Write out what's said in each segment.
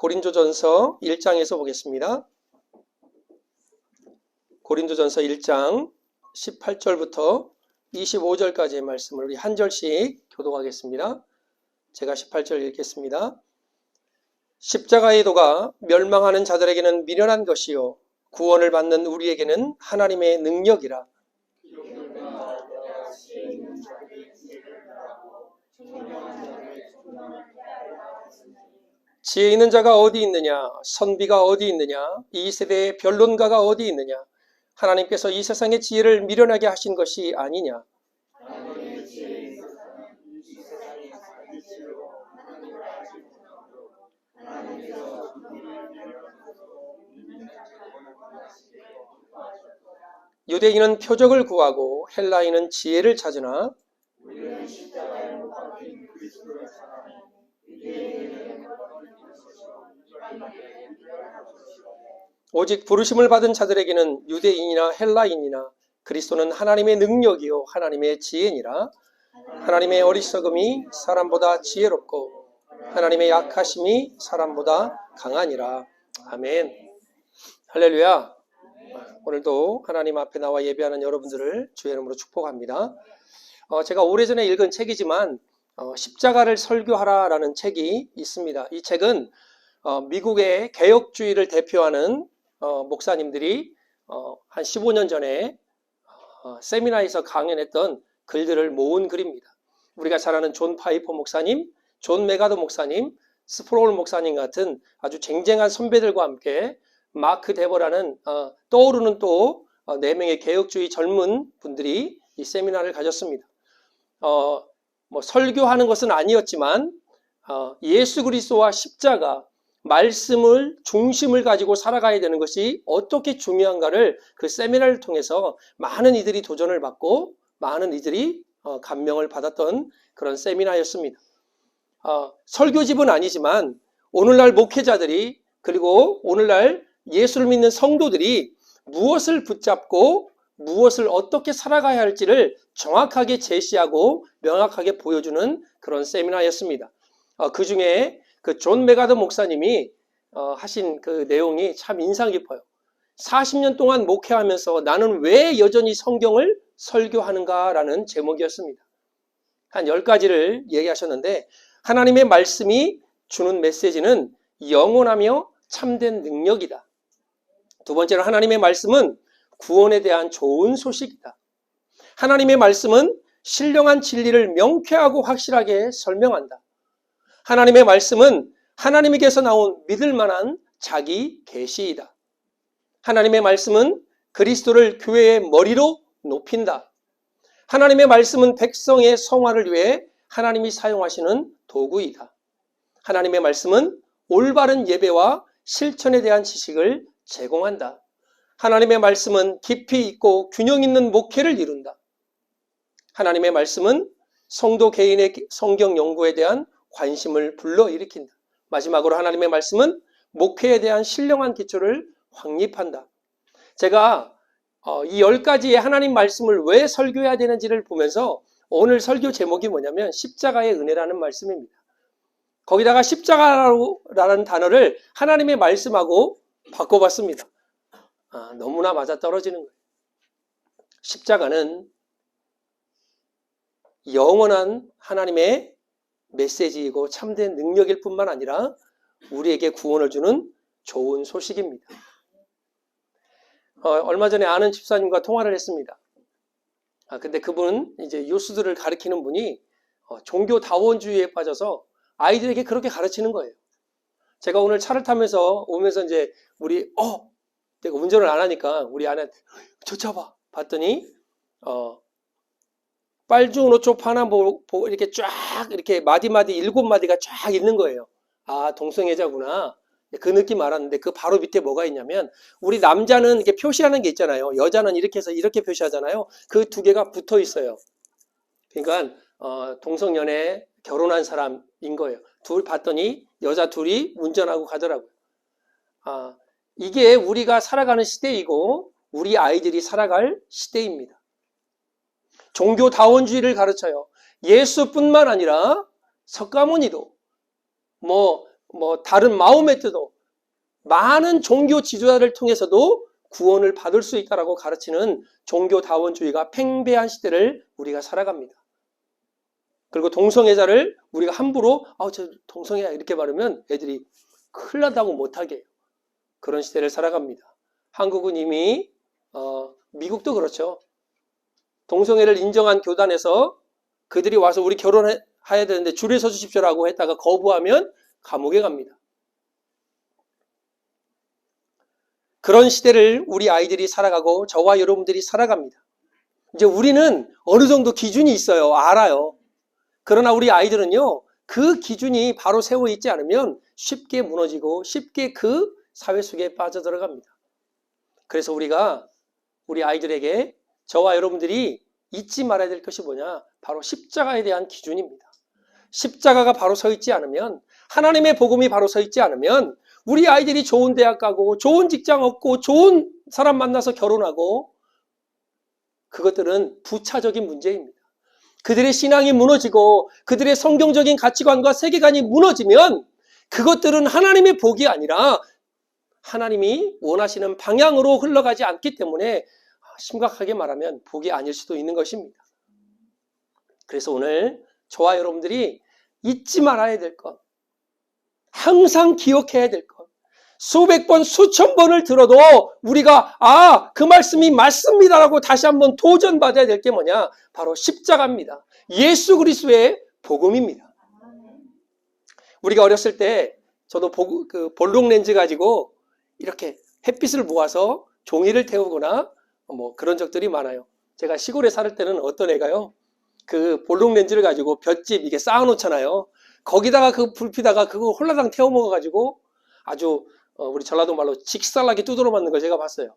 고린도전서 1장에서 보겠습니다. 고린도전서 1장 18절부터 25절까지의 말씀을 우리 한 절씩 교독하겠습니다. 제가 18절 읽겠습니다. 십자가의 도가 멸망하는 자들에게는 미련한 것이요 구원을 받는 우리에게는 하나님의 능력이라. 지혜 있는 자가 어디 있느냐? 선비가 어디 있느냐? 이 세대의 변론가가 어디 있느냐? 하나님께서 이 세상의 지혜를 미련하게 하신 것이 아니냐? 유대인은 표적을 구하고 헬라인은 지혜를 찾으나 오직 부르심을 받은 자들에게는 유대인이나 헬라인이나 그리스도는 하나님의 능력이요 하나님의 지혜니라. 하나님의 어리석음이 사람보다 지혜롭고 하나님의 약하심이 사람보다 강하니라. 아멘. 할렐루야. 오늘도 하나님 앞에 나와 예배하는 여러분들을 주의 이름으로 축복합니다. 제가 오래전에 읽은 책이지만 십자가를 설교하라라는 책이 있습니다. 이 책은 미국의 개혁주의를 대표하는 목사님들이 한 15년 전에 세미나에서 강연했던 글들을 모은 글입니다. 우리가 잘 아는 존 파이퍼 목사님, 존 메가더 목사님, 스프롤 목사님 같은 아주 쟁쟁한 선배들과 함께 마크 데버라는 떠오르는 또 4명의 개혁주의 젊은 분들이 이 세미나를 가졌습니다. 설교하는 것은 아니었지만 예수 그리스도와 십자가 말씀을 중심을 가지고 살아가야 되는 것이 어떻게 중요한가를 그 세미나를 통해서 많은 이들이 도전을 받고 많은 이들이 감명을 받았던 그런 세미나였습니다. 설교집은 아니지만 오늘날 목회자들이 그리고 오늘날 예수를 믿는 성도들이 무엇을 붙잡고 무엇을 어떻게 살아가야 할지를 정확하게 제시하고 명확하게 보여주는 그런 세미나였습니다. 그 중에 그 존 메가더 목사님이 하신 그 내용이 참 인상 깊어요. 40년 동안 목회하면서 나는 왜 여전히 성경을 설교하는가라는 제목이었습니다. 한 10가지를 얘기하셨는데 하나님의 말씀이 주는 메시지는 영원하며 참된 능력이다. 두 번째로 하나님의 말씀은 구원에 대한 좋은 소식이다. 하나님의 말씀은 신령한 진리를 명쾌하고 확실하게 설명한다. 하나님의 말씀은 하나님에게서 나온 믿을 만한 자기 계시이다. 하나님의 말씀은 그리스도를 교회의 머리로 높인다. 하나님의 말씀은 백성의 성화를 위해 하나님이 사용하시는 도구이다. 하나님의 말씀은 올바른 예배와 실천에 대한 지식을 제공한다. 하나님의 말씀은 깊이 있고 균형 있는 목회를 이룬다. 하나님의 말씀은 성도 개인의 성경 연구에 대한 관심을 불러일으킨다. 마지막으로 하나님의 말씀은 목회에 대한 신령한 기초를 확립한다. 제가 이 10가지의 하나님 말씀을 왜 설교해야 되는지를 보면서 오늘 설교 제목이 뭐냐면 십자가의 은혜라는 말씀입니다. 거기다가 십자가라는 단어를 하나님의 말씀하고 바꿔봤습니다. 너무나 맞아떨어지는 거예요. 십자가는 영원한 하나님의 메시지이고 참된 능력일 뿐만 아니라 우리에게 구원을 주는 좋은 소식입니다. 얼마 전에 아는 집사님과 통화를 했습니다. 근데 그분은 이제 유수들을 가르치는 분이 종교다원주의에 빠져서 아이들에게 그렇게 가르치는 거예요. 제가 오늘 차를 타면서 오면서 이제 우리 내가 운전을 안 하니까 우리 아내한테 저 잡아 봤더니 빨주노초 하나 이렇게 쫙 이렇게 마디마디 7마디가 쫙 있는 거예요. 동성애자구나. 그 느낌 알았는데 그 바로 밑에 뭐가 있냐면 우리 남자는 이렇게 표시하는 게 있잖아요. 여자는 이렇게 해서 이렇게 표시하잖아요. 그 2개가 붙어 있어요. 그러니까 동성연애 결혼한 사람인 거예요. 둘 봤더니 여자 둘이 운전하고 가더라고요. 이게 우리가 살아가는 시대이고 우리 아이들이 살아갈 시대입니다. 종교다원주의를 가르쳐요. 예수뿐만 아니라 석가모니도 다른 마음의 뜻도 많은 종교 지도자를 통해서도 구원을 받을 수 있다라고 가르치는 종교다원주의가 팽배한 시대를 우리가 살아갑니다. 그리고 동성애자를 우리가 함부로 저 동성애야 이렇게 말하면 애들이 큰일 난다고 못하게 해요. 그런 시대를 살아갑니다. 한국은 이미 미국도 그렇죠. 동성애를 인정한 교단에서 그들이 와서 우리 결혼해야 되는데 줄에 서 주십시오라고 했다가 거부하면 감옥에 갑니다. 그런 시대를 우리 아이들이 살아가고 저와 여러분들이 살아갑니다. 이제 우리는 어느 정도 기준이 있어요. 알아요. 그러나 우리 아이들은요, 그 기준이 바로 세워 있지 않으면 쉽게 무너지고 쉽게 그 사회 속에 빠져들어갑니다. 그래서 우리가 우리 아이들에게 저와 여러분들이 잊지 말아야 될 것이 뭐냐? 바로 십자가에 대한 기준입니다. 십자가가 바로 서 있지 않으면, 하나님의 복음이 바로 서 있지 않으면 우리 아이들이 좋은 대학 가고 좋은 직장 얻고 좋은 사람 만나서 결혼하고, 그것들은 부차적인 문제입니다. 그들의 신앙이 무너지고 그들의 성경적인 가치관과 세계관이 무너지면 그것들은 하나님의 복이 아니라 하나님이 원하시는 방향으로 흘러가지 않기 때문에 심각하게 말하면 복이 아닐 수도 있는 것입니다. 그래서 오늘 저와 여러분들이 잊지 말아야 될 것, 항상 기억해야 될 것, 수백 번, 수천 번을 들어도 우리가 그 말씀이 맞습니다라고 다시 한번 도전받아야 될 게 뭐냐? 바로 십자가입니다. 예수 그리스도의 복음입니다. 우리가 어렸을 때 저도 볼록 렌즈 가지고 이렇게 햇빛을 모아서 종이를 태우거나 그런 적들이 많아요. 제가 시골에 살 때는 어떤 애가요? 그 볼록 렌즈를 가지고 볏짚 이게 쌓아놓잖아요. 거기다가 그 불피다가 그거 홀라당 태워 먹어가지고 아주 우리 전라도 말로 직살나게 두드러 맞는 걸 제가 봤어요.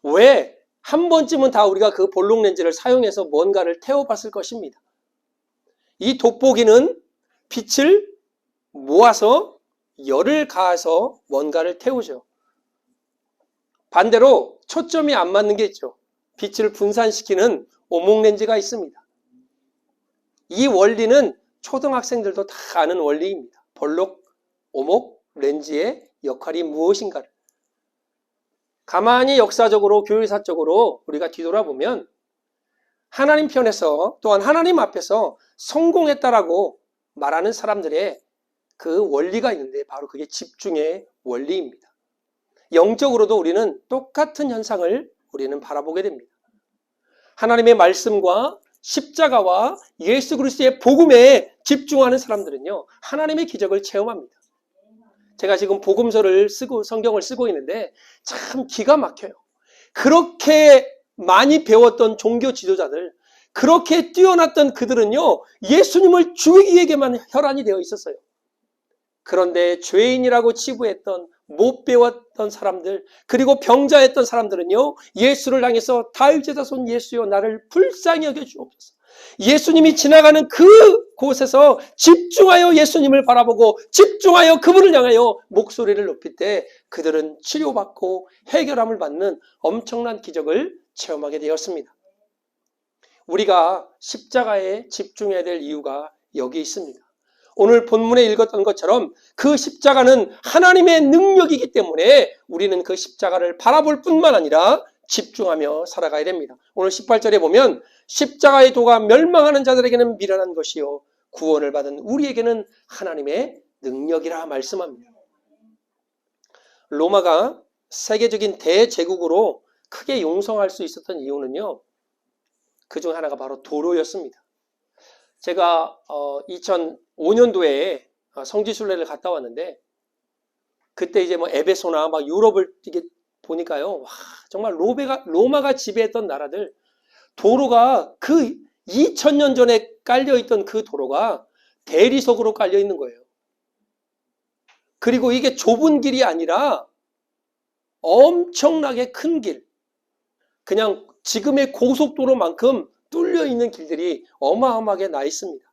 왜? 한 번쯤은 다 우리가 그 볼록 렌즈를 사용해서 뭔가를 태워봤을 것입니다. 이 돋보기는 빛을 모아서 열을 가해서 뭔가를 태우죠. 반대로 초점이 안 맞는 게 있죠. 빛을 분산시키는 오목 렌즈가 있습니다. 이 원리는 초등학생들도 다 아는 원리입니다. 볼록, 오목 렌즈의 역할이 무엇인가를. 가만히 역사적으로 교회사적으로 우리가 뒤돌아보면 하나님 편에서 또한 하나님 앞에서 성공했다라고 말하는 사람들의 그 원리가 있는데 바로 그게 집중의 원리입니다. 영적으로도 우리는 똑같은 현상을 우리는 바라보게 됩니다. 하나님의 말씀과 십자가와 예수 그리스도의 복음에 집중하는 사람들은요, 하나님의 기적을 체험합니다. 제가 지금 복음서를 쓰고 성경을 쓰고 있는데 참 기가 막혀요. 그렇게 많이 배웠던 종교 지도자들, 그렇게 뛰어났던 그들은요, 예수님을 죽이기에게만 혈안이 되어 있었어요. 그런데 죄인이라고 치부했던 못 배웠던 사람들, 그리고 병자였던 사람들은요, 예수를 향해서 다윗제자손 예수여 나를 불쌍히 여겨 주옵소서. 예수님이 지나가는 그곳에서 집중하여 예수님을 바라보고 집중하여 그분을 향하여 목소리를 높일 때 그들은 치료받고 해결함을 받는 엄청난 기적을 체험하게 되었습니다. 우리가 십자가에 집중해야 될 이유가 여기 있습니다. 오늘 본문에 읽었던 것처럼 그 십자가는 하나님의 능력이기 때문에 우리는 그 십자가를 바라볼 뿐만 아니라 집중하며 살아가야 됩니다. 오늘 18절에 보면 십자가의 도가 멸망하는 자들에게는 미련한 것이요 구원을 받은 우리에게는 하나님의 능력이라 말씀합니다. 로마가 세계적인 대제국으로 크게 용성할 수 있었던 이유는요, 그중 하나가 바로 도로였습니다. 제가 2005년도에 성지순례를 갔다 왔는데 그때 이제 에베소나 유럽을 이게 보니까요, 와, 정말 로마가 지배했던 나라들 도로가 그 2000년 전에 깔려있던 그 도로가 대리석으로 깔려 있는 거예요. 그리고 이게 좁은 길이 아니라 엄청나게 큰 길, 그냥 지금의 고속도로만큼 뚫려 있는 길들이 어마어마하게 나 있습니다.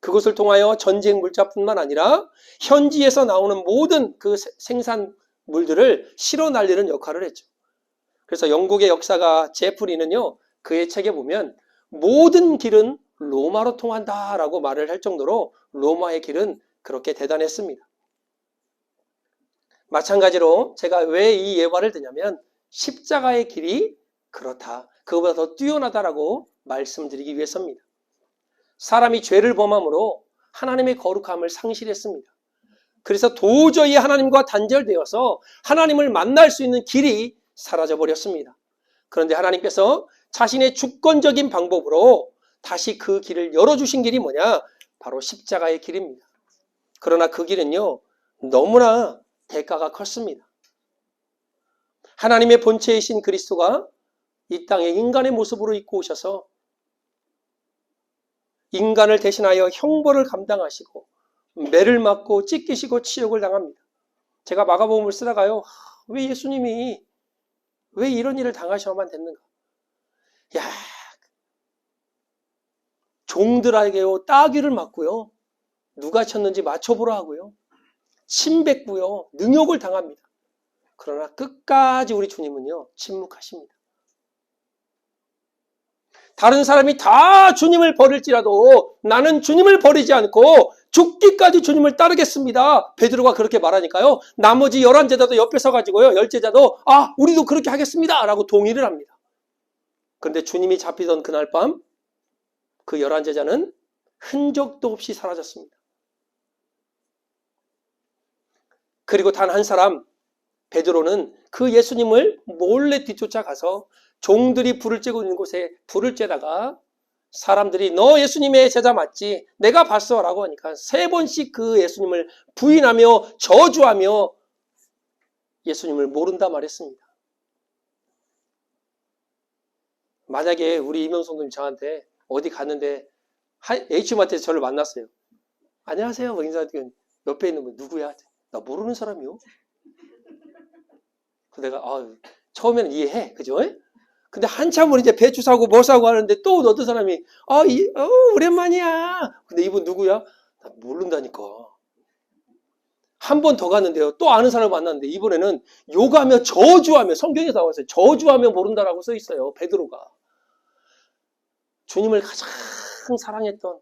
그것을 통하여 전쟁 물자뿐만 아니라 현지에서 나오는 모든 그 생산물들을 실어 날리는 역할을 했죠. 그래서 영국의 역사가 제프리는요, 그의 책에 보면 모든 길은 로마로 통한다라고 말을 할 정도로 로마의 길은 그렇게 대단했습니다. 마찬가지로 제가 왜 이 예화를 드냐면 십자가의 길이 그렇다, 그거보다 더 뛰어나다라고 말씀드리기 위해서입니다. 사람이 죄를 범함으로 하나님의 거룩함을 상실했습니다. 그래서 도저히 하나님과 단절되어서 하나님을 만날 수 있는 길이 사라져버렸습니다. 그런데 하나님께서 자신의 주권적인 방법으로 다시 그 길을 열어주신 길이 뭐냐? 바로 십자가의 길입니다. 그러나 그 길은요, 너무나 대가가 컸습니다. 하나님의 본체이신 그리스도가 이 땅에 인간의 모습으로 입고 오셔서 인간을 대신하여 형벌을 감당하시고 매를 맞고 찢기시고 치욕을 당합니다. 제가 마가복음을 쓰다가요, 왜 예수님이 왜 이런 일을 당하셔야만 됐는가? 야, 종들에게요 따귀를 맞고요, 누가 쳤는지 맞춰보라 하고요, 침 뱉고요, 능욕을 당합니다. 그러나 끝까지 우리 주님은요 침묵하십니다. 다른 사람이 다 주님을 버릴지라도 나는 주님을 버리지 않고 죽기까지 주님을 따르겠습니다. 베드로가 그렇게 말하니까요, 나머지 11제자도 옆에 서가지고요, 10제자도 우리도 그렇게 하겠습니다 라고 동의를 합니다. 그런데 주님이 잡히던 그날 밤 그 11제자는 흔적도 없이 사라졌습니다. 그리고 단 한 사람, 베드로는 그 예수님을 몰래 뒤쫓아가서 종들이 불을 쬐고 있는 곳에 불을 쬐다가 사람들이 너 예수님의 제자 맞지? 내가 봤어 라고 하니까 3번씩 그 예수님을 부인하며 저주하며 예수님을 모른다 말했습니다. 만약에 우리 이명성님 저한테 어디 갔는데 H마트에서 저를 만났어요. 안녕하세요. 인사드리고 옆에 있는 분 누구야? 나 모르는 사람이요. 내가 처음에는 이해해, 그죠? 근데 한참을 이제 배추 사고 뭐 사고 하는데 또 어떤 사람이 오랜만이야. 근데 이분 누구야? 나 모른다니까. 한 번 더 갔는데요, 또 아는 사람을 만났는데 이번에는 욕하며 저주하며, 성경에 나와서 저주하며 모른다라고 써 있어요. 베드로가 주님을 가장 사랑했던,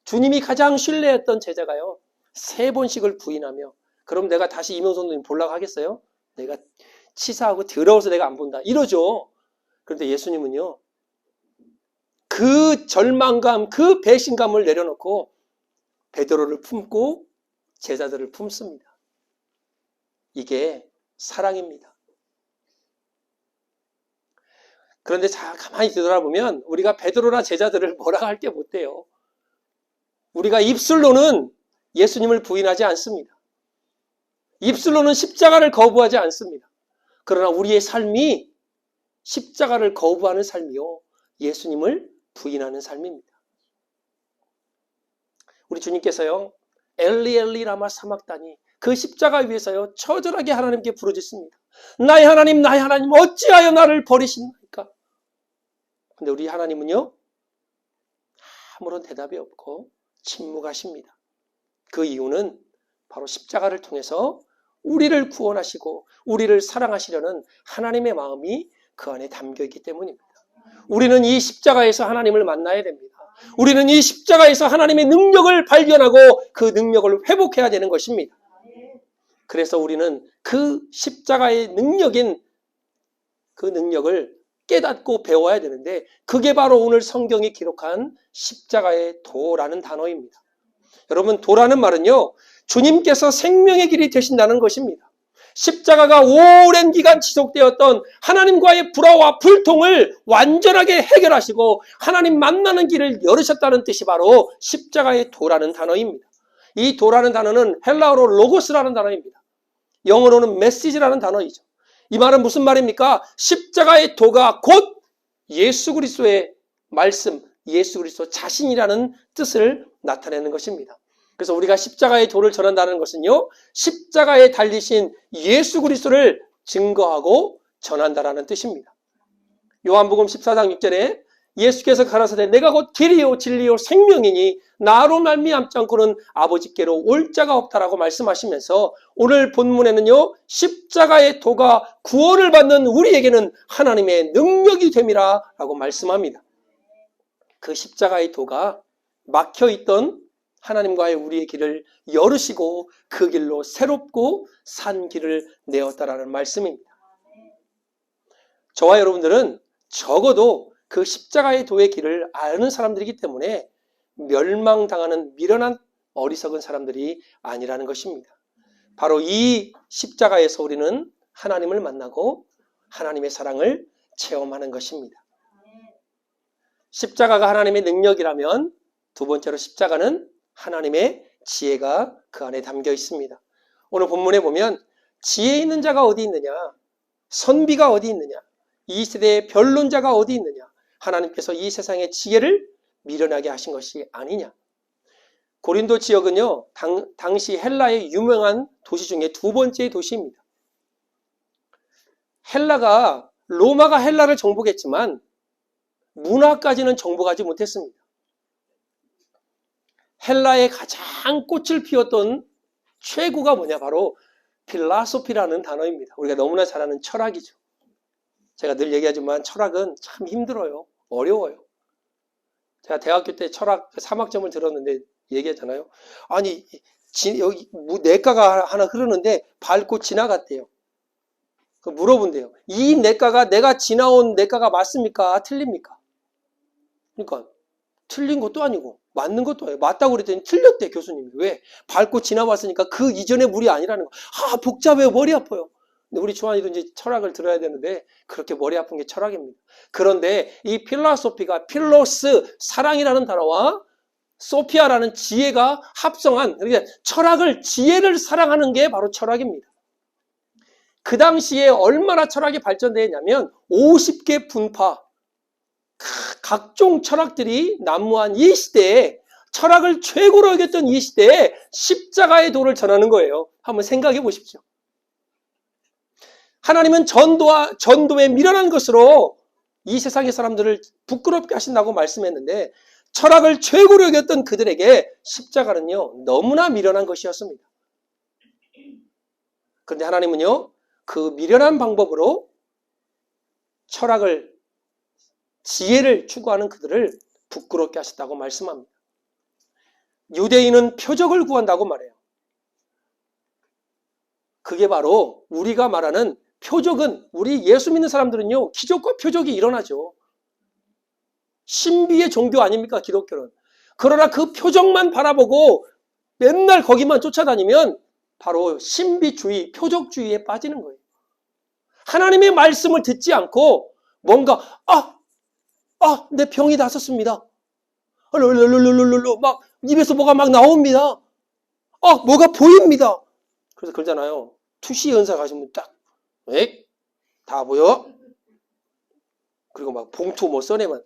주님이 가장 신뢰했던 제자가요 3번씩을 부인하며, 그럼 내가 다시 이명선님 보려고 하겠어요? 내가 치사하고 더러워서 내가 안 본다 이러죠. 그런데 예수님은요 그 절망감, 그 배신감을 내려놓고 베드로를 품고 제자들을 품습니다. 이게 사랑입니다. 그런데 가만히 뒤돌아보면 우리가 베드로나 제자들을 뭐라고 할 게 못 돼요. 우리가 입술로는 예수님을 부인하지 않습니다. 입술로는 십자가를 거부하지 않습니다. 그러나 우리의 삶이 십자가를 거부하는 삶이요, 예수님을 부인하는 삶입니다. 우리 주님께서요 엘리 엘리 라마 사막다니, 그 십자가 위에서요 처절하게 하나님께 부르짖습니다. 나의 하나님 어찌하여 나를 버리십니까? 근데 우리 하나님은요 아무런 대답이 없고 침묵하십니다. 그 이유는 바로 십자가를 통해서 우리를 구원하시고 우리를 사랑하시려는 하나님의 마음이 그 안에 담겨있기 때문입니다. 우리는 이 십자가에서 하나님을 만나야 됩니다. 우리는 이 십자가에서 하나님의 능력을 발견하고 그 능력을 회복해야 되는 것입니다. 그래서 우리는 그 십자가의 능력인 그 능력을 깨닫고 배워야 되는데, 그게 바로 오늘 성경이 기록한 십자가의 도라는 단어입니다. 여러분, 도라는 말은요 주님께서 생명의 길이 되신다는 것입니다. 십자가가 오랜 기간 지속되었던 하나님과의 불화와 불통을 완전하게 해결하시고 하나님 만나는 길을 열으셨다는 뜻이 바로 십자가의 도라는 단어입니다. 이 도라는 단어는 헬라어로 로고스라는 단어입니다. 영어로는 메시지라는 단어이죠. 이 말은 무슨 말입니까? 십자가의 도가 곧 예수 그리스도의 말씀, 예수 그리스도 자신이라는 뜻을 나타내는 것입니다. 그래서 우리가 십자가의 도를 전한다는 것은요 십자가에 달리신 예수 그리스도를 증거하고 전한다라는 뜻입니다. 요한복음 14장 6절에 예수께서 가라사대 내가 곧 길이요 진리요 생명이니 나로 말미암지 않고는 아버지께로 올 자가 없다라고 말씀하시면서 오늘 본문에는요 십자가의 도가 구원을 받는 우리에게는 하나님의 능력이 됨이라 라고 말씀합니다. 그 십자가의 도가 막혀있던 하나님과의 우리의 길을 열으시고 그 길로 새롭고 산 길을 내었다라는 말씀입니다. 저와 여러분들은 적어도 그 십자가의 도의 길을 아는 사람들이기 때문에 멸망당하는 미련한 어리석은 사람들이 아니라는 것입니다. 바로 이 십자가에서 우리는 하나님을 만나고 하나님의 사랑을 체험하는 것입니다. 십자가가 하나님의 능력이라면 두 번째로 십자가는 하나님의 지혜가 그 안에 담겨 있습니다. 오늘 본문에 보면 지혜 있는 자가 어디 있느냐, 선비가 어디 있느냐, 이 세대의 변론자가 어디 있느냐, 하나님께서 이 세상의 지혜를 미련하게 하신 것이 아니냐. 고린도 지역은요, 당시 헬라의 유명한 도시 중에 두 번째 도시입니다. 로마가 헬라를 정복했지만 문화까지는 정복하지 못했습니다. 헬라의 가장 꽃을 피웠던 최고가 뭐냐, 바로 필라소피라는 단어입니다. 우리가 너무나 잘 아는 철학이죠. 제가 늘 얘기하지만 철학은 참 힘들어요. 어려워요. 제가 대학교 때 철학 3학점을 들었는데 얘기하잖아요. 아니, 여기 냇가가 하나 흐르는데 밟고 지나갔대요. 물어본대요. 이 냇가가 내가 지나온 냇가가 맞습니까? 틀립니까? 그러니까 틀린 것도 아니고 맞는 것도 아니고 맞다고 그랬더니 틀렸대, 교수님이. 왜? 밟고 지나왔으니까 그 이전의 물이 아니라는 거. 복잡해요. 머리 아파요. 근데 우리 주환이도 이제 철학을 들어야 되는데 그렇게 머리 아픈 게 철학입니다. 그런데 이 필라소피가 필로스, 사랑이라는 단어와 소피아라는 지혜가 합성한, 그러니까 철학을, 지혜를 사랑하는 게 바로 철학입니다. 그 당시에 얼마나 철학이 발전되었냐면 50개 분파, 각종 철학들이 난무한 이 시대에, 철학을 최고로 여겼던 이 시대에 십자가의 도를 전하는 거예요. 한번 생각해 보십시오. 하나님은 전도에 미련한 것으로 이 세상의 사람들을 부끄럽게 하신다고 말씀했는데, 철학을 최고로 여겼던 그들에게 십자가는요, 너무나 미련한 것이었습니다. 그런데 하나님은요, 그 미련한 방법으로 철학을, 지혜를 추구하는 그들을 부끄럽게 하셨다고 말씀합니다. 유대인은 표적을 구한다고 말해요. 그게 바로 우리가 말하는 표적은, 우리 예수 믿는 사람들은요, 기적과 표적이 일어나죠. 신비의 종교 아닙니까, 기독교는. 그러나 그 표적만 바라보고 맨날 거기만 쫓아다니면 바로 신비주의, 표적주의에 빠지는 거예요. 하나님의 말씀을 듣지 않고 뭔가 내 병이 났었습니다. 막 입에서 뭐가 막 나옵니다. 뭐가 보입니다. 그래서 그러잖아요. 투시 연사 가시면 딱, 다 보여? 그리고 막 봉투 뭐 써내면,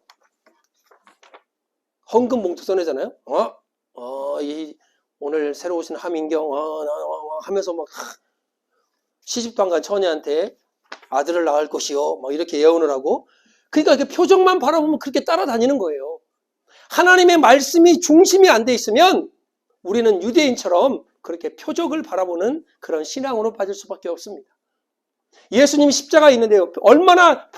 헌금 봉투 써내잖아요. 오늘 새로 오신 하민경, 하면서 막, 시집도 안 간 처녀한테 아들을 낳을 것이요, 막 이렇게 예언을 하고, 그러니까 이렇게 표정만 바라보면 그렇게 따라다니는 거예요. 하나님의 말씀이 중심이 안 돼 있으면 우리는 유대인처럼 그렇게 표적을 바라보는 그런 신앙으로 빠질 수밖에 없습니다. 예수님 십자가에 있는데요, 얼마나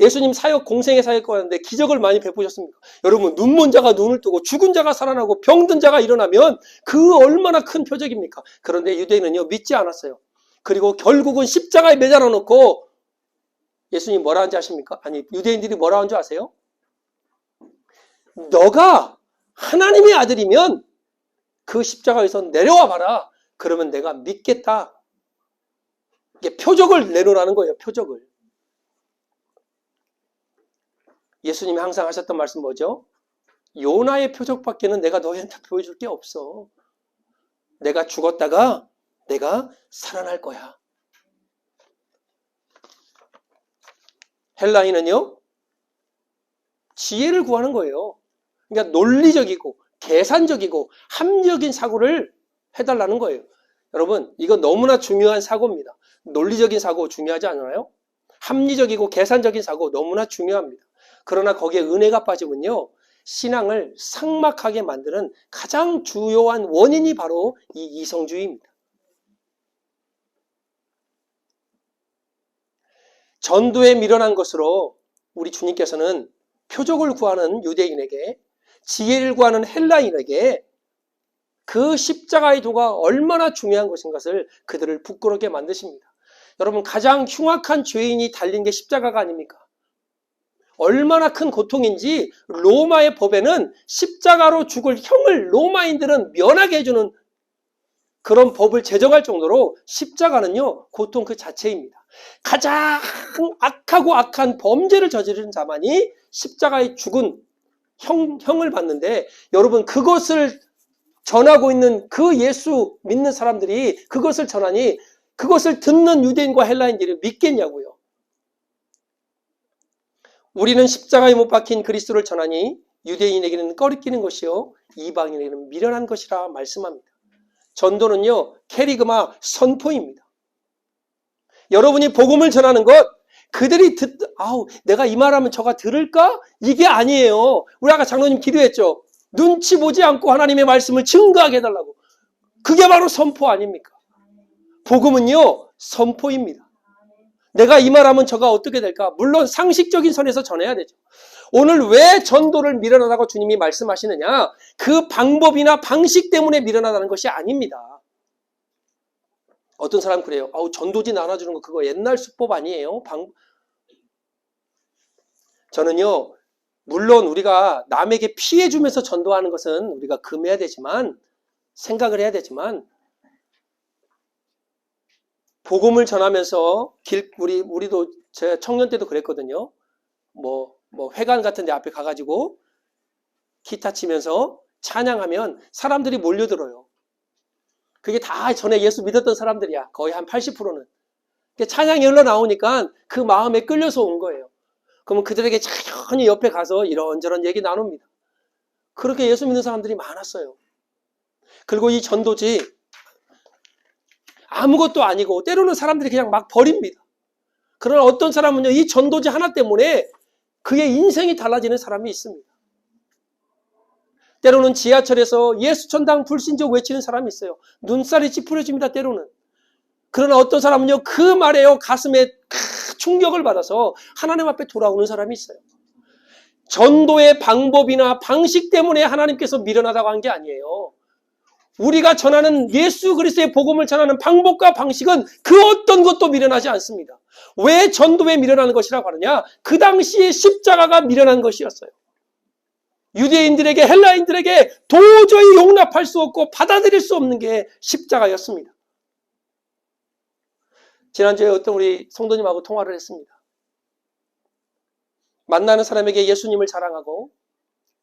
예수님 사역, 공생의 사역과 하는데 기적을 많이 베푸셨습니까? 여러분, 눈먼 자가 눈을 뜨고 죽은 자가 살아나고 병든 자가 일어나면 그 얼마나 큰 표적입니까? 그런데 유대인은요, 믿지 않았어요. 그리고 결국은 십자가에 매달아 놓고 예수님이 뭐라 한지 아십니까? 아니, 유대인들이 뭐라 한 줄 아세요? 너가 하나님의 아들이면 그 십자가에서 내려와 봐라. 그러면 내가 믿겠다. 이게 표적을 내놓으라는 거예요. 표적을. 예수님이 항상 하셨던 말씀 뭐죠? 요나의 표적밖에는 내가 너희한테 보여줄 게 없어. 내가 죽었다가 내가 살아날 거야. 헬라인은요, 지혜를 구하는 거예요. 그러니까 논리적이고 계산적이고 합리적인 사고를 해달라는 거예요. 여러분, 이거 너무나 중요한 사고입니다. 논리적인 사고 중요하지 않아요? 합리적이고 계산적인 사고 너무나 중요합니다. 그러나 거기에 은혜가 빠지면요, 신앙을 삭막하게 만드는 가장 주요한 원인이 바로 이 이성주의입니다. 전도에 미련한 것으로 우리 주님께서는 표적을 구하는 유대인에게, 지혜를 구하는 헬라인에게 그 십자가의 도가 얼마나 중요한 것인 것을 그들을 부끄럽게 만드십니다. 여러분, 가장 흉악한 죄인이 달린 게 십자가가 아닙니까? 얼마나 큰 고통인지 로마의 법에는 십자가로 죽을 형을 로마인들은 면하게 해주는 그런 법을 제정할 정도로 십자가는요, 고통 그 자체입니다. 가장 악하고 악한 범죄를 저지른 자만이 십자가에 죽은 형을 받는데, 여러분, 그것을 전하고 있는 그 예수 믿는 사람들이 그것을 전하니 그것을 듣는 유대인과 헬라인들이 믿겠냐고요. 우리는 십자가에 못 박힌 그리스도를 전하니 유대인에게는 꺼리끼는 것이요 이방인에게는 미련한 것이라 말씀합니다. 전도는요, 캐리그마 선포입니다. 여러분이 복음을 전하는 것, 그들이 내가 이 말하면 저가 들을까? 이게 아니에요. 우리 아까 장로님 기도했죠. 눈치 보지 않고 하나님의 말씀을 증거하게 해달라고. 그게 바로 선포 아닙니까? 복음은요, 선포입니다. 내가 이 말하면 저가 어떻게 될까? 물론 상식적인 선에서 전해야 되죠. 오늘 왜 전도를 미련하다고 주님이 말씀하시느냐? 그 방법이나 방식 때문에 미련하다는 것이 아닙니다. 어떤 사람 그래요. 전도지 나눠주는 거 그거 옛날 수법 아니에요? 저는요, 물론 우리가 남에게 피해 주면서 전도하는 것은 우리가 금해야 되지만, 생각을 해야 되지만, 복음을 전하면서 우리도 제가 청년 때도 그랬거든요. 뭐 회관 같은 데 앞에 가가지고 기타 치면서 찬양하면 사람들이 몰려들어요. 그게 다 전에 예수 믿었던 사람들이야. 거의 한 80%는. 찬양이 흘러나오니까 그 마음에 끌려서 온 거예요. 그러면 그들에게 천천히 옆에 가서 이런저런 얘기 나눕니다. 그렇게 예수 믿는 사람들이 많았어요. 그리고 이 전도지 아무것도 아니고 때로는 사람들이 그냥 막 버립니다. 그러나 어떤 사람은요, 이 전도지 하나 때문에 그의 인생이 달라지는 사람이 있습니다. 때로는 지하철에서 예수 천당 불신자 외치는 사람이 있어요. 눈살이 찌푸려집니다, 때로는. 그러나 어떤 사람은요, 그 말에요, 가슴에 충격을 받아서 하나님 앞에 돌아오는 사람이 있어요. 전도의 방법이나 방식 때문에 하나님께서 미련하다고 한 게 아니에요. 우리가 전하는 예수 그리스도의 복음을 전하는 방법과 방식은 그 어떤 것도 미련하지 않습니다. 왜 전도에 미련하는 것이라고 하느냐? 그 당시에 십자가가 미련한 것이었어요. 유대인들에게, 헬라인들에게 도저히 용납할 수 없고 받아들일 수 없는 게 십자가였습니다. 지난주에 어떤 우리 성도님하고 통화를 했습니다. 만나는 사람에게 예수님을 자랑하고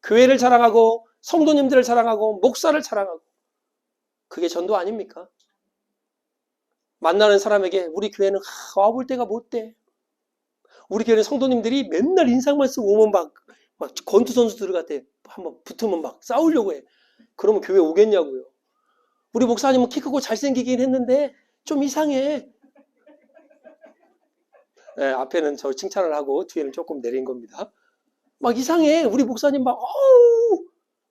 교회를 자랑하고 성도님들을 자랑하고 목사를 자랑하고, 그게 전도 아닙니까? 만나는 사람에게 우리 교회는 와볼 때가 못 돼. 우리 교회는 성도님들이 맨날 인상만 쓰고 오면 막 권투 선수들 같아. 한번 붙으면 막 싸우려고 해. 그러면 교회 오겠냐고요. 우리 목사님은 키 크고 잘생기긴 했는데 좀 이상해. 네, 앞에는 저 칭찬을 하고 뒤에는 조금 내린 겁니다. 막 이상해. 우리 목사님 막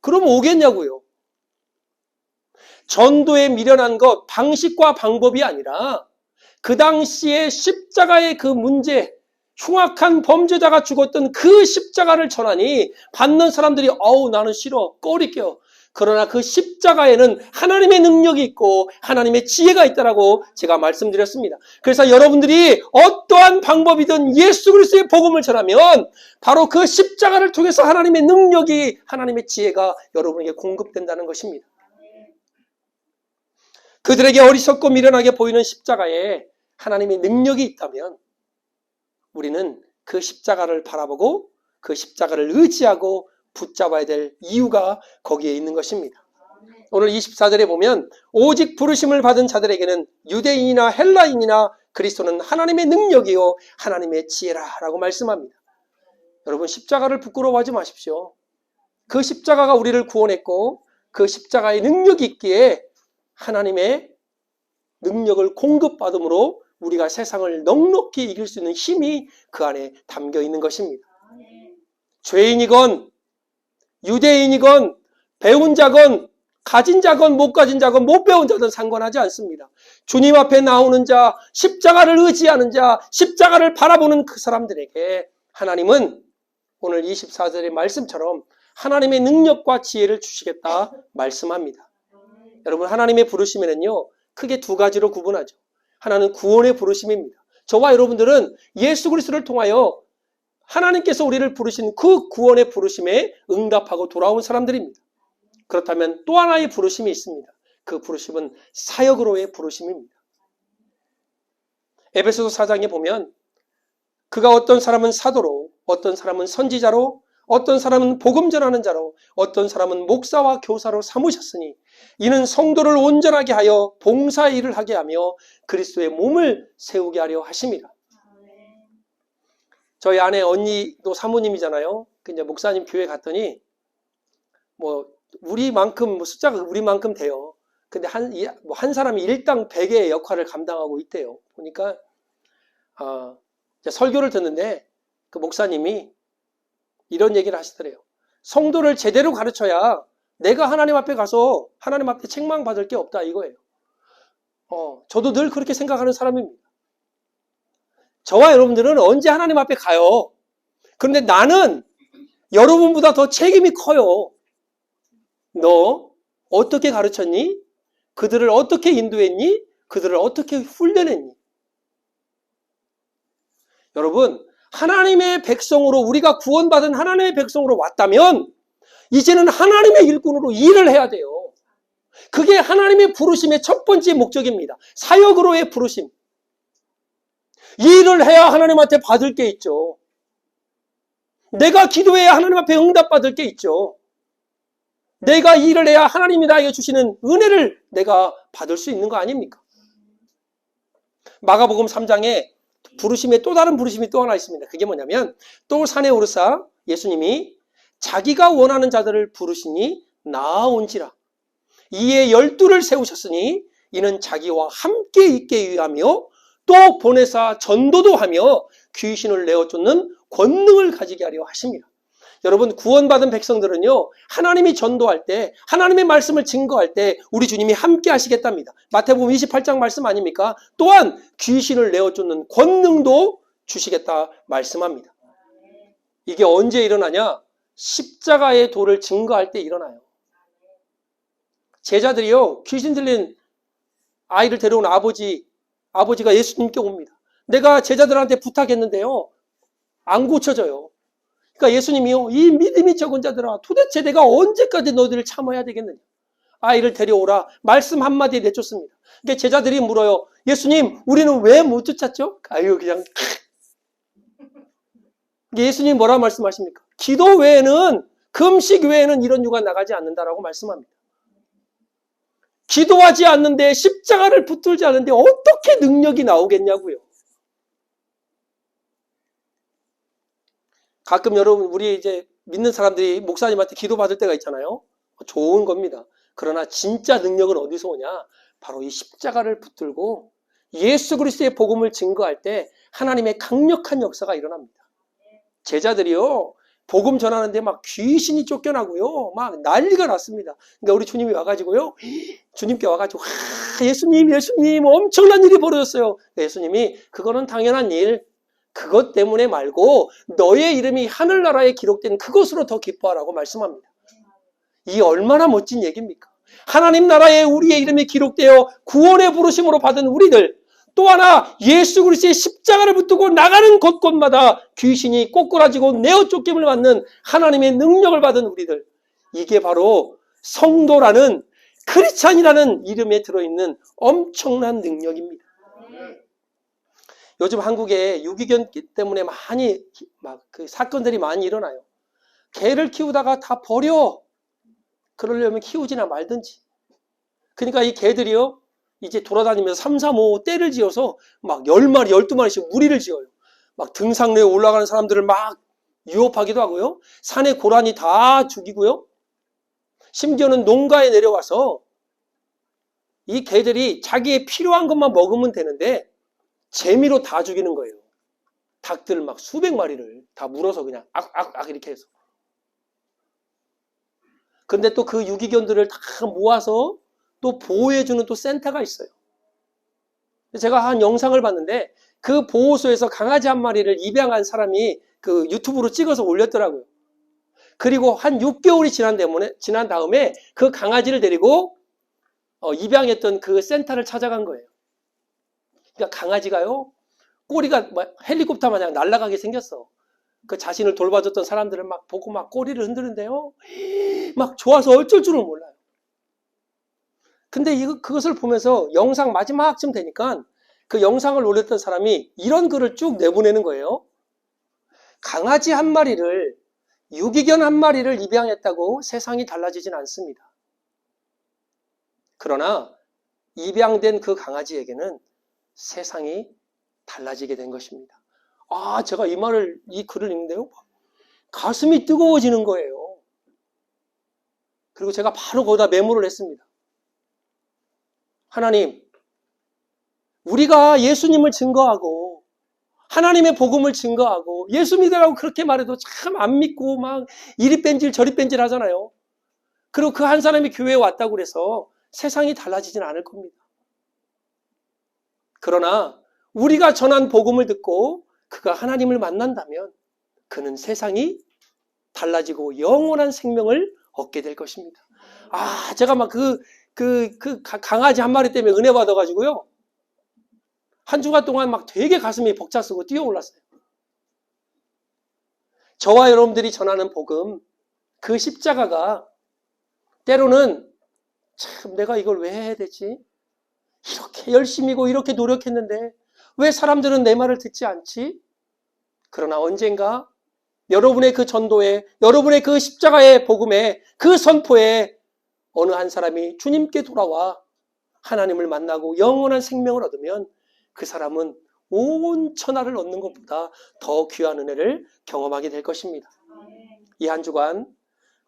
그러면 오겠냐고요. 전도에 미련한 것, 방식과 방법이 아니라 그 당시에 십자가의 그 문제, 흉악한 범죄자가 죽었던 그 십자가를 전하니 받는 사람들이 나는 싫어, 꺼리 껴. 그러나 그 십자가에는 하나님의 능력이 있고 하나님의 지혜가 있다라고 제가 말씀드렸습니다. 그래서 여러분들이 어떠한 방법이든 예수 그리스도의 복음을 전하면 바로 그 십자가를 통해서 하나님의 능력이, 하나님의 지혜가 여러분에게 공급된다는 것입니다. 그들에게 어리석고 미련하게 보이는 십자가에 하나님의 능력이 있다면 우리는 그 십자가를 바라보고 그 십자가를 의지하고 붙잡아야 될 이유가 거기에 있는 것입니다. 오늘 24절에 보면 오직 부르심을 받은 자들에게는 유대인이나 헬라인이나 그리스도는 하나님의 능력이요 하나님의 지혜라라고 말씀합니다. 여러분, 십자가를 부끄러워하지 마십시오. 그 십자가가 우리를 구원했고 그 십자가의 능력이 있기에 하나님의 능력을 공급받음으로 우리가 세상을 넉넉히 이길 수 있는 힘이 그 안에 담겨 있는 것입니다. 죄인이건 유대인이건 배운 자건 가진 자건 못 가진 자건 못 배운 자든 상관하지 않습니다. 주님 앞에 나오는 자, 십자가를 의지하는 자, 십자가를 바라보는 그 사람들에게 하나님은 오늘 24절의 말씀처럼 하나님의 능력과 지혜를 주시겠다 말씀합니다. 여러분, 하나님의 부르심에는요, 크게 두 가지로 구분하죠. 하나는 구원의 부르심입니다. 저와 여러분들은 예수 그리스도를 통하여 하나님께서 우리를 부르신 그 구원의 부르심에 응답하고 돌아온 사람들입니다. 그렇다면 또 하나의 부르심이 있습니다. 그 부르심은 사역으로의 부르심입니다. 에베소서 4장에 보면 그가 어떤 사람은 사도로, 어떤 사람은 선지자로, 어떤 사람은 복음 전하는 자로, 어떤 사람은 목사와 교사로 삼으셨으니 이는 성도를 온전하게 하여 봉사의 일을 하게 하며 그리스도의 몸을 세우게 하려 하심이라. 저희 아내 언니도 사모님이잖아요. 이제 목사님 교회 갔더니 우리만큼 숫자가 우리만큼 돼요. 근데 한 사람이 일당 100의 역할을 감당하고 있대요. 보니까 설교를 듣는데 그 목사님이 이런 얘기를 하시더래요. 성도를 제대로 가르쳐야 내가 하나님 앞에 가서 하나님 앞에 책망받을 게 없다 이거예요. 저도 늘 그렇게 생각하는 사람입니다. 저와 여러분들은 언제 하나님 앞에 가요? 그런데 나는 여러분보다 더 책임이 커요. 너 어떻게 가르쳤니? 그들을 어떻게 인도했니? 그들을 어떻게 훈련했니? 여러분, 하나님의 백성으로 우리가 구원받은 하나님의 백성으로 왔다면 이제는 하나님의 일꾼으로 일을 해야 돼요. 그게 하나님의 부르심의 첫 번째 목적입니다. 사역으로의 부르심. 일을 해야 하나님한테 받을 게 있죠. 내가 기도해야 하나님 앞에 응답받을 게 있죠. 내가 일을 해야 하나님이 나에게 주시는 은혜를 내가 받을 수 있는 거 아닙니까? 마가복음 3장에 부르심의 또 다른 부르심이 또 하나 있습니다. 그게 뭐냐면 또 산에 오르사 예수님이 자기가 원하는 자들을 부르시니 나아온지라. 이에 12를 세우셨으니 이는 자기와 함께 있게 위하며 또 보내사 전도도 하며 귀신을 내어 쫓는 권능을 가지게 하려 하십니다. 여러분, 구원받은 백성들은요, 하나님이 전도할 때, 하나님의 말씀을 증거할 때 우리 주님이 함께 하시겠답니다. 마태복음 28장 말씀 아닙니까? 또한 귀신을 내어 쫓는 권능도 주시겠다 말씀합니다. 이게 언제 일어나냐? 십자가의 도를 증거할 때 일어나요. 제자들이요, 귀신 들린 아이를 데려온 아버지가 예수님께 옵니다. 내가 제자들한테 부탁했는데요, 안 고쳐져요. 그러니까 예수님이요, 이 믿음이 적은 자들아, 도대체 내가 언제까지 너희들을 참아야 되겠느냐? 아이를 데려오라. 말씀 한마디에 내쫓습니다. 그러니까 제자들이 물어요. 예수님, 우리는 왜 못 쫓았죠? 그냥. 예수님 뭐라 말씀하십니까? 기도 외에는, 금식 외에는 이런 유가 나가지 않는다라고 말씀합니다. 기도하지 않는데, 십자가를 붙들지 않는데 어떻게 능력이 나오겠냐고요. 가끔 여러분, 우리 이제 믿는 사람들이 목사님한테 기도받을 때가 있잖아요. 좋은 겁니다. 그러나 진짜 능력은 어디서 오냐? 바로 이 십자가를 붙들고 예수 그리스도의 복음을 증거할 때 하나님의 강력한 역사가 일어납니다. 제자들이요, 복음 전하는데 막 귀신이 쫓겨나고요, 막 난리가 났습니다. 그러니까 우리 주님이 와가지고요, 주님께 와가지고, 예수님, 엄청난 일이 벌어졌어요. 예수님이, 그거는 당연한 일, 그것 때문에 말고 너의 이름이 하늘나라에 기록된 그것으로 더 기뻐하라고 말씀합니다. 이 얼마나 멋진 얘기입니까? 하나님 나라에 우리의 이름이 기록되어 구원의 부르심으로 받은 우리들, 또 하나 예수 그리스도의 십자가를 붙들고 나가는 곳곳마다 귀신이 꼬꾸라지고 내어 쫓김을 받는 하나님의 능력을 받은 우리들, 이게 바로 성도라는, 크리스찬이라는 이름에 들어있는 엄청난 능력입니다. 요즘 한국에 유기견 때문에 많이 그 사건들이 많이 일어나요. 개를 키우다가 다 버려. 그러려면 키우지나 말든지. 그러니까 이 개들이요, 이제 돌아다니면서 3, 4, 5 떼를 지어서 막 10마리, 12마리씩 무리를 지어요. 막 등산로에 올라가는 사람들을 막 유혹하기도 하고요. 산에 고라니 다 죽이고요. 심지어는 농가에 내려와서 이 개들이 자기의 필요한 것만 먹으면 되는데 재미로 다 죽이는 거예요. 닭들 막 수백 마리를 다 물어서 그냥 악 이렇게 해서. 근데 또 그 유기견들을 다 모아서 또 보호해주는 또 센터가 있어요. 제가 한 영상을 봤는데 그 보호소에서 강아지 한 마리를 입양한 사람이 그 유튜브로 찍어서 올렸더라고요. 그리고 한 6개월이 지난 다음에 그 강아지를 데리고 입양했던 그 센터를 찾아간 거예요. 그러니까 강아지가요, 꼬리가 헬리콥터 마냥 날아가게 생겼어. 그 자신을 돌봐줬던 사람들을 막 보고 막 꼬리를 흔드는데요, 막 좋아서 어쩔 줄을 몰라요. 근데 그것을 보면서 영상 마지막쯤 되니까 그 영상을 올렸던 사람이 이런 글을 쭉 내보내는 거예요. 강아지 한 마리를, 유기견 한 마리를 입양했다고 세상이 달라지진 않습니다. 그러나 입양된 그 강아지에게는 세상이 달라지게 된 것입니다. 제가 이 글을 읽는데요, 가슴이 뜨거워지는 거예요. 그리고 제가 바로 거기다 메모를 했습니다. 하나님, 우리가 예수님을 증거하고 하나님의 복음을 증거하고 예수 믿으라고 그렇게 말해도 참 안 믿고 막 이리 뺀질 저리 뺀질 하잖아요. 그리고 그 한 사람이 교회에 왔다고 그래서 세상이 달라지진 않을 겁니다. 그러나 우리가 전한 복음을 듣고 그가 하나님을 만난다면 그는 세상이 달라지고 영원한 생명을 얻게 될 것입니다. 제가 막 강아지 한 마리 때문에 은혜 받아가지고요, 한 주간 동안 막 되게 가슴이 벅차쓰고 뛰어올랐어요. 저와 여러분들이 전하는 복음, 그 십자가가 때로는 참 내가 이걸 왜 해야 되지? 이렇게 열심히고 이렇게 노력했는데 왜 사람들은 내 말을 듣지 않지? 그러나 언젠가 여러분의 그 전도에, 여러분의 그 십자가의 복음에, 그 선포에 어느 한 사람이 주님께 돌아와 하나님을 만나고 영원한 생명을 얻으면 그 사람은 온 천하를 얻는 것보다 더 귀한 은혜를 경험하게 될 것입니다. 이 한 주간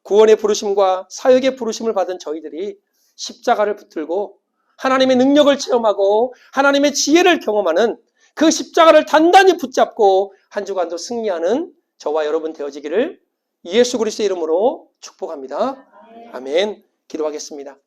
구원의 부르심과 사역의 부르심을 받은 저희들이 십자가를 붙들고 하나님의 능력을 체험하고 하나님의 지혜를 경험하는 그 십자가를 단단히 붙잡고 한 주간도 승리하는 저와 여러분 되어지기를 예수 그리스도의 이름으로 축복합니다. 아멘. 기도하겠습니다.